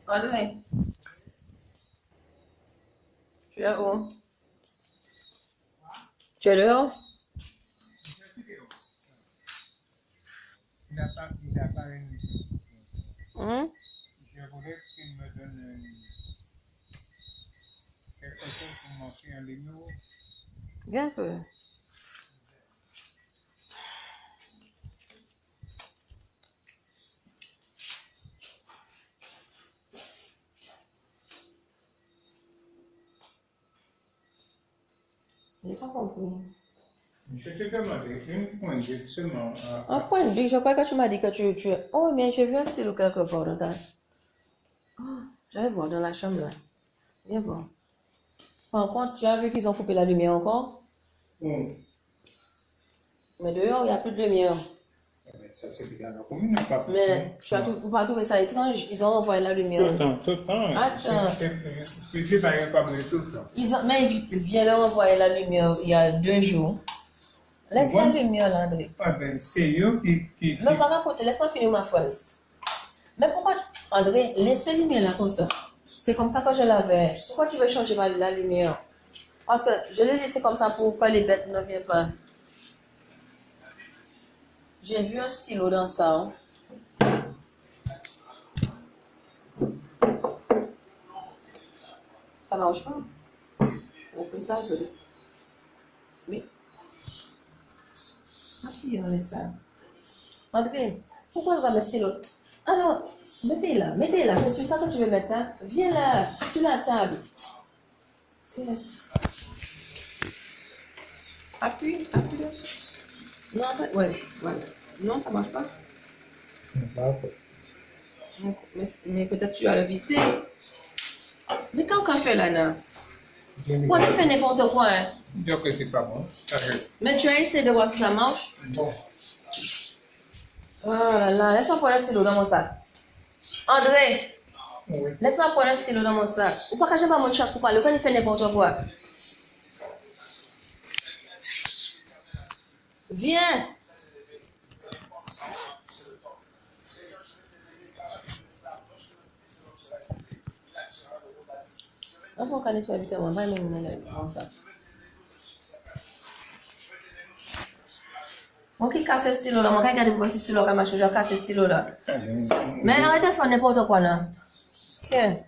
André, tu es où? Tu es dehors? Il n'a pas réuni. Je voulais qu'il me donne quelque chose pour marquer un numéro. Viens un peu. Je n'ai pas compris. Je t'ai demandé une pointe seulement. Un point de vue, je crois que tu m'as dit que tu... Oh, mais j'ai vu un stylo quelque part dans ta... Oh, je vais voir dans la chambre là. Viens voir. Par contre, tu as vu qu'ils ont coupé la lumière encore? Oui. Mais dehors, il n'y a plus de lumière. Ça, c'est bien. La commune n'a pas. Mais tu as pas trouvé ça étrange? Ils ont envoyé la lumière. Tout le temps. Attends. Je ne pas venir tout le temps. Mais ils viennent de renvoyer la lumière il y a 2 jours. Laisse la lumière là, André. Ah ben, c'est eux qui... Mais par contre, laisse-moi finir ma phrase. Mais pourquoi, André, laisse la lumière là comme ça? C'est comme ça que je l'avais. Pourquoi tu veux changer la lumière? Parce que je l'ai laissé comme ça pour que les bêtes ne viennent pas. J'ai vu un stylo dans ça. Ça marche pas? On peut ça, je... Oui. Ah, puis on laisse ça. André, pourquoi on va mettre stylo? Alors, mettez-la, c'est sur ça que tu veux mettre ça. Viens là, sur la table. Appuie. Non, ouais, voilà. Non, ça marche pas. Mais peut-être tu as le visser. Mais quand on fait là, non? Pourquoi tu fais n'importe quoi, hein? Dire que c'est pas bon. Mais tu as essayé de voir si ça marche? Bon. Oh là là, laisse-moi prendre un stylo dans mon sac. André, Oui. laisse-moi prendre un stylo dans mon sac. Ou pas que j'ai pas mon chance pour parler, ou quand il fait n'importe quoi. Viens. On va aller sur l'habitation, on va aller dans ça. Moi qui casse ce stylo là, moi qui regarde pour ce stylo là, je casse ce stylo là. Mais arrête de faire n'importe quoi là. Tiens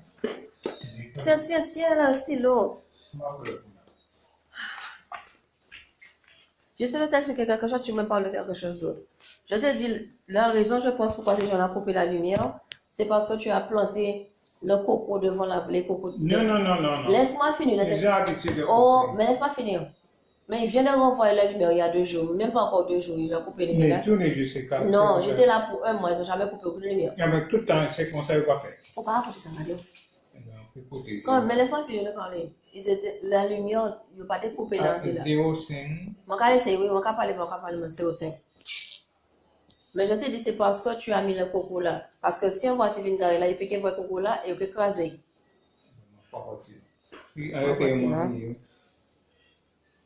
là le stylo. J'essaie de t'expliquer quelque chose, tu me parles de quelque chose d'autre. Je te dis, la raison, je pense, pourquoi ces gens ont coupé la lumière, c'est parce que tu as planté le coco devant les cocos. Non. Laisse-moi finir. Oh, mais laisse-moi finir. Mais il vient de renvoyer la lumière il y a 2 jours, même pas encore 2 jours, il a coupé la lumière. Mais tous les jours, c'est comme ça. Non, j'étais là pour 1 mois, ils n'ont jamais coupé aucune lumière. Mais tout le temps, c'est qu'on ne savait pas faire. On va raconter ça, radio. Mais laisse-moi finir de parler. La lumière, il n'a pas été coupée dans le là. 05. Mon cas, c'est oui, mon cas parler, mais c'est au 5. Mais je te dis, c'est parce que tu as mis le coco là. Parce que si on voit Sylvine Garé là, il peut qu'il voit le coco là et il peut écraser.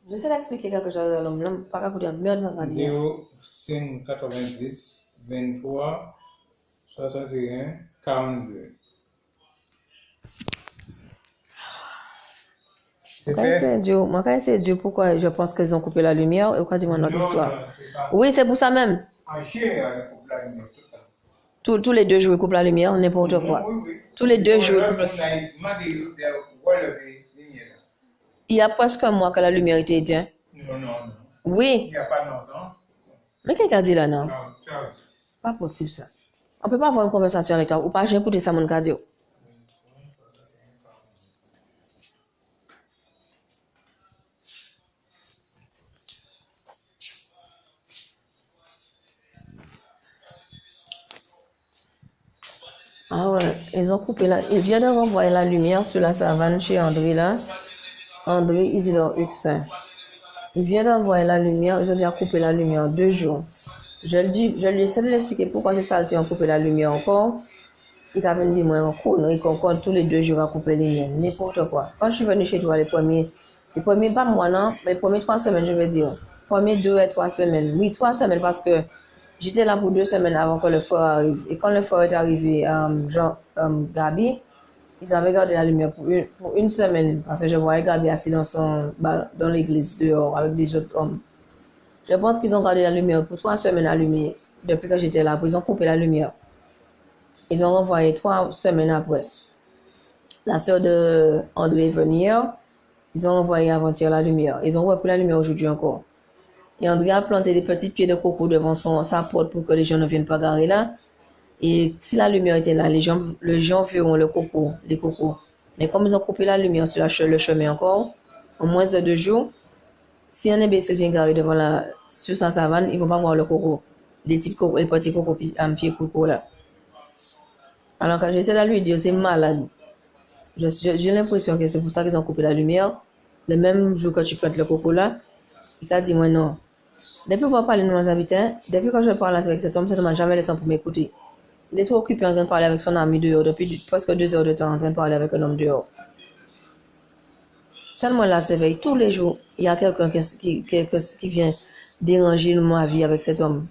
J'essaie d'expliquer quelque chose à l'homme, pas qu'à vous dire, merde, ça va dire. 05 90 23 61 42. Moi, quand c'est Dieu, pourquoi je pense qu'ils ont coupé la lumière et pourquoi dis-moi notre histoire? Oui, c'est pour ça même. Tous les 2 jours, ils coupent la lumière, n'importe quoi. Tous les 2 jours, ils coupent la lumière. Il y a presque 1 mois que la lumière était éteinte. Non. Oui. Il n'y a pas longtemps. Mais qu'est-ce qu'il dit là, non? Non. Pas possible ça. On ne peut pas avoir une conversation avec toi ou pas, j'ai écouté ça, mon cardio. Ah ouais, ils ont coupé la... Ils viennent de renvoyer la lumière sur la savane chez André là. André Isidore Huxin. Il vient d'envoyer la lumière, ils ont déjà coupé la lumière 2 jours. Je lui essaie de l'expliquer pourquoi c'est ça, ils ont coupé la lumière encore. Il a dit, moi, on connerie qu'on compte tous les 2 jours à couper les lumières, n'importe quoi. Quand je suis venue chez toi les premiers, pas moi non, mais les premiers 3 semaines, je veux dire. Premiers 2 et 3 semaines. Oui, 3 semaines parce que J'étais là pour 2 semaines avant que le feu arrive. Et quand le feu est arrivé, Gabi, ils avaient gardé la lumière pour une semaine. Parce que je voyais Gabi assis dans l'église dehors avec des autres hommes. Je pense qu'ils ont gardé la lumière pour 3 semaines allumée. Depuis que j'étais là, ils ont coupé la lumière. Ils ont renvoyé 3 semaines après. La sœur de André est venue hier. Ils ont envoyé avant-hier la lumière. Ils ont repris la lumière aujourd'hui encore. Et André a planté des petits pieds de coco devant sa porte pour que les gens ne viennent pas garer là. Et si la lumière était là, les gens verront les cocos. Mais comme ils ont coupé la lumière sur le chemin encore, en moins de 2 jours, si un imbécile vient garer sur sa savane, ils ne vont pas voir le coco. Les petits cocos, pieds coco là. Alors quand j'essaie de lui dire, c'est malade. J'ai l'impression que c'est pour ça qu'ils ont coupé la lumière. Le même jour que tu plantes le coco là, il a dit moi non. Depuis qu'on parle de nos habitants, depuis que je parle avec cet homme n'a jamais le temps pour m'écouter. Il est trop occupé en train de parler avec son ami dehors depuis presque 2 heures de temps en train de parler avec un homme dehors. Tellement là s'éveille tous les jours, il y a quelqu'un qui vient déranger ma vie avec cet homme.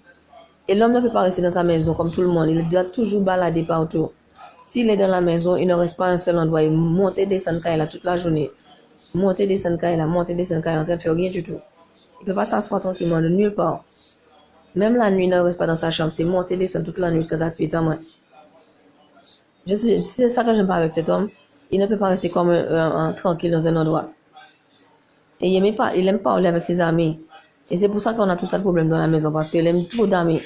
Et l'homme ne peut pas rester dans sa maison comme tout le monde, il doit toujours balader partout. S'il est dans la maison, il ne reste pas à un seul endroit, il monte et descend là toute la journée. Monte et descend là, en train de faire rien du tout. Il ne peut pas s'asseoir tranquillement de nulle part. Même la nuit, il ne reste pas dans sa chambre, c'est monter et descendre toute la nuit quand ça se fait en moi. C'est ça que j'aime pas avec cet homme. Il ne peut pas rester comme tranquille dans un endroit. Et il aime pas parler avec ses amis. Et c'est pour ça qu'on a tout ça de problème dans la maison, parce qu'il aime trop d'amis.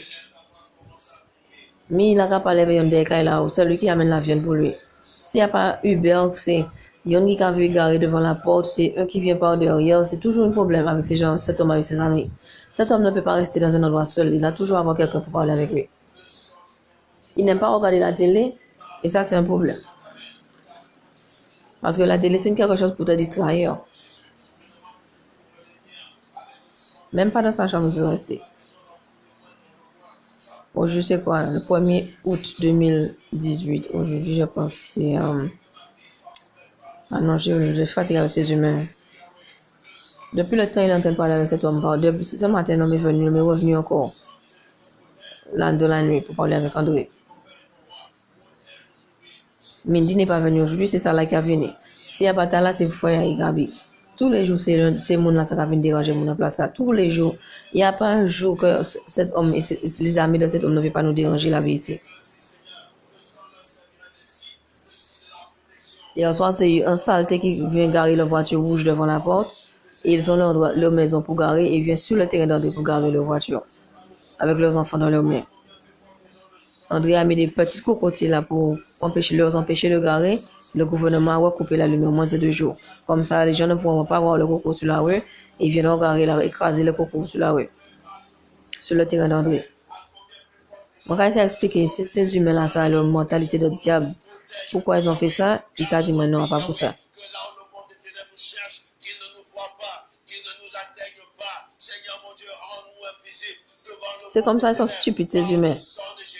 Mais il n'a qu'à parler avec un des là, c'est lui qui amène la viande pour lui. S'il n'y a pas Uber, c'est Yon qui a vu garer devant la porte, c'est eux qui viennent par derrière. C'est toujours un problème avec ces gens, cet homme avec ses amis. Cet homme ne peut pas rester dans un endroit seul. Il a toujours avoir quelqu'un pour parler avec lui. Il n'aime pas regarder la télé, et ça c'est un problème. Parce que la télé c'est quelque chose pour te distraire. Même pas dans sa chambre, il veut rester. Aujourd'hui, c'est quoi? Le 1er août 2018. Aujourd'hui, je pense que c'est... Ah non, je suis fatiguée avec ces humains. Depuis le temps, il est en train de parler avec cet homme. Depuis ce matin, l'homme est venu, il est revenu encore. De la nuit pour parler avec André. Mindy n'est pas venu aujourd'hui, c'est ça là qui a venu. S'il n'y a pas de là, c'est frère et Gabi. Tous les jours, c'est mon là, ça va venir déranger mon place là. Tous les jours. Il n'y a pas un jour que cet homme et les amis de cet homme ne veulent pas nous déranger la vie ici. Hier soir, c'est un saleté qui vient garer la voiture rouge devant la porte. Et ils ont leur maison pour garer et viennent sur le terrain d'André pour garer leur voiture. Avec leurs enfants dans leurs mains. André a mis des petits cocotiers là pour empêcher de garer. Le gouvernement a coupé la lumière en moins de 2 jours. Comme ça, les gens ne pourront pas voir le coco sur la rue. Et ils viennent garer là, écraser le coco sur la rue. Sur le terrain d'André. Moi, quand j'ai expliqué ces humains-là, ça a leur mentalité de diable. Pourquoi ils ont fait ça? Il a dit, mais non, pas pour ça. C'est comme ça, ils sont stupides, ces humains.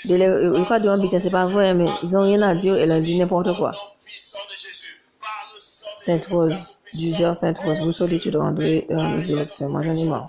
Ils croient de l'ambitieux, c'est pas vrai, mais ils n'ont rien à dire et ils disent n'importe quoi. Sainte-Rose, 10h, Sainte-Rose, vous solitude André, les élections. Moi, j'en ai marre.